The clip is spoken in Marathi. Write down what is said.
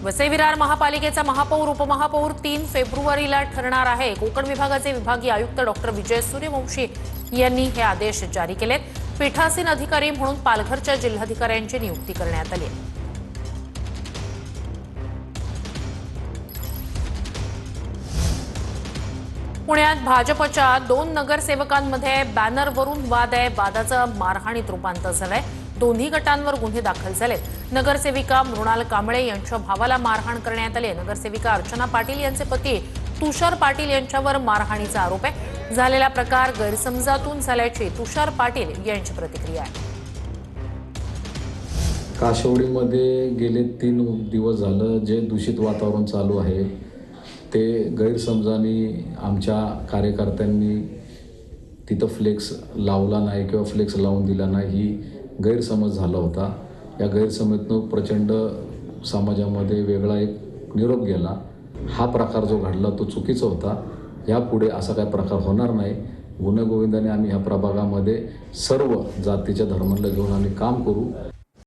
वसई विरार महापालिकेचा महापौर उपमहापौर 3 फेब्रुवारीला ठरणार आहे। कोकण विभागाचे विभागीय आयुक्त डॉक्टर विजय सूर्यवंशी यांनी हे आदेश जारी केलेत। पीठासीन अधिकारी म्हणून पालघरच्या जिल्हाधिकाऱ्यांची नियुक्ती करण्यात आली आहे। पुण्यात भाजपच्या 2 नगरसेवकांमध्ये बॅनरवरून वाद आहे। वादाचं मारहाणीत रूपांतर झालंय। दोन्ही गटांवर गुन्हे दाखल झालेत। नगरसेविका मृणाल कांबळे यांच्या भावाला मारहाण करण्यात आली। नगरसेविका अर्चना पाटील यांचे पती तुषार पाटील यांच्यावर मारहाणीचा आरोप आहे। झालेला प्रकार गैरसमजातून झाल्याची तुषार पाटील यांची प्रतिक्रिया आहे। काशेवाडीमध्ये गेले 3 दिवस झालं जे दूषित वातावरण चालू आहे ते गैरसमजाने आमच्या कार्यकर्त्यांनी तिथं फ्लेक्स लावला नाही किंवा फ्लेक्स लावून दिला नाही ही गैरसमज झाला होता। या गैरसमजनं प्रचंड समाजामध्ये वेगळा एक निरोप गेला। हा प्रकार जो घडला तो चुकीचा होता। यापुढे असा काही प्रकार होणार नाही। गुण्यागोविंदाने आम्ही ह्या प्रभागामध्ये सर्व जातीच्या धर्माला घेऊन आम्ही काम करू।